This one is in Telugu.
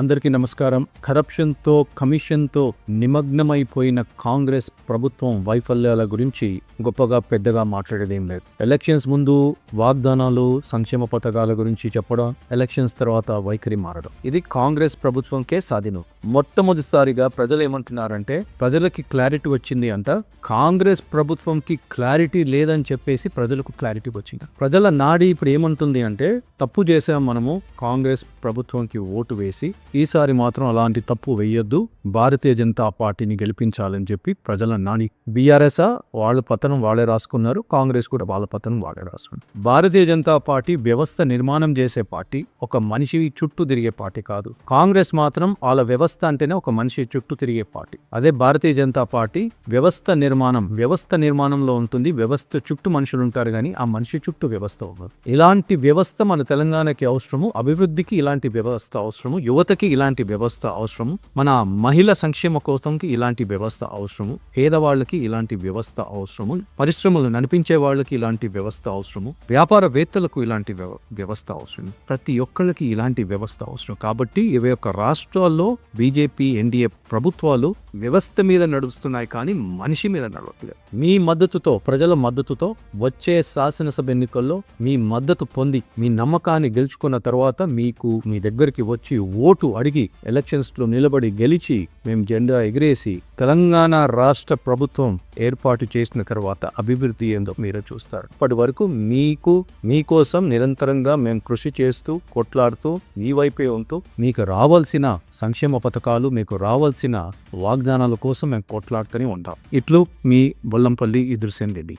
అందరికీ నమస్కారం. కరప్షన్తో కమిషన్తో నిమగ్నమైపోయిన కాంగ్రెస్ ప్రభుత్వం వైఫల్యాల గురించి గొప్పగా పెద్దగా మాట్లాడేదేం లేదు. ఎలక్షన్స్ ముందు వాగ్దానాలు, సంక్షేమ పథకాల గురించి చెప్పడం, ఎలక్షన్స్ తర్వాత వైఖరి మారడం, ఇది కాంగ్రెస్ ప్రభుత్వంకే సాధినం. మొట్టమొదటిసారిగా ప్రజలు ఏమంటున్నారంటే, ప్రజలకి క్లారిటీ వచ్చింది అంట. కాంగ్రెస్ ప్రభుత్వంకి క్లారిటీ లేదని చెప్పేసి ప్రజలకు క్లారిటీ వచ్చింది. ప్రజల నాడి ఇప్పుడు ఏమంటుంది అంటే, తప్పు చేసాం మనము, కాంగ్రెస్ ప్రభుత్వంకి ఓటు వేసి ఈసారి మాత్రం అలాంటి తప్పు వేయొద్దు, భారతీయ జనతా పార్టీని గెలిపించాలని చెప్పి ప్రజల నాని. బీఆర్ఎస్ వాళ్ళ పతనం వాళ్ళే రాసుకున్నారు, కాంగ్రెస్ కూడా వాళ్ళ పతనం వాళ్ళే రాసుకున్నారు. భారతీయ జనతా పార్టీ వ్యవస్థ నిర్మాణం చేసే పార్టీ, ఒక మనిషి చుట్టూ తిరిగే పార్టీ కాదు. కాంగ్రెస్ మాత్రం వాళ్ళ వ్యవస్థ అంటేనే ఒక మనిషి చుట్టూ తిరిగే పార్టీ. అదే భారతీయ జనతా పార్టీ వ్యవస్థ నిర్మాణంలో ఉంటుంది. వ్యవస్థ చుట్టూ మనుషులు ఉంటారు కానీ ఆ మనిషి చుట్టూ వ్యవస్థ ఉండదు. ఇలాంటి వ్యవస్థ మన తెలంగాణకి అవసరము, అభివృద్ధికి ఇలాంటి వ్యవస్థ అవసరము, యువతకి ఇలాంటి వ్యవస్థ అవసరము, మన మహిళ సంక్షేమ కోసంకి ఇలాంటి వ్యవస్థ అవసరము, పేదవాళ్ళకి ఇలాంటి వ్యవస్థ అవసరము, పరిశ్రమలు నడిపించే వాళ్ళకి ఇలాంటి వ్యవస్థ అవసరము, వ్యాపారవేత్తలకు ఇలాంటి వ్యవస్థ అవసరం, ప్రతి ఒక్కళ్ళకి ఇలాంటి వ్యవస్థ అవసరం. కాబట్టి 21 రాష్ట్రాల్లో బీజేపీ, ఎన్డీఏ ప్రభుత్వాలు వ్యవస్థ మీద నడుస్తున్నాయి కానీ మనిషి మీద నడవట్లేదు. మీ మద్దతుతో, ప్రజల మద్దతుతో వచ్చే శాసనసభ ఎన్నికల్లో మీ మద్దతు పొంది, మీ నమ్మకాన్ని గెలుచుకున్న తర్వాత మీ దగ్గరికి వచ్చి ఓటు అడిగి ఎలక్షన్స్ లో నిలబడి గెలిచి మేము జెండా ఎగిరేసి తెలంగాణ రాష్ట్ర ప్రభుత్వం ఏర్పాటు చేసిన తర్వాత అభివృద్ధి ఏందో మీరే చూస్తారు. ఇప్పటి వరకు మీకోసం నిరంతరంగా మేము కృషి చేస్తూ, కొట్లాడుతూ, మీ వైపే ఉంటూ, మీకు రావాల్సిన సంక్షేమ పథకాలు, మీకు రావాల్సిన వాగ్దానాల కోసం మేము కొట్లాడుతూనే ఉంటాం. ఇట్లు మీ బొల్లంపల్లి ఇద్రిసేన్ రెడ్డి.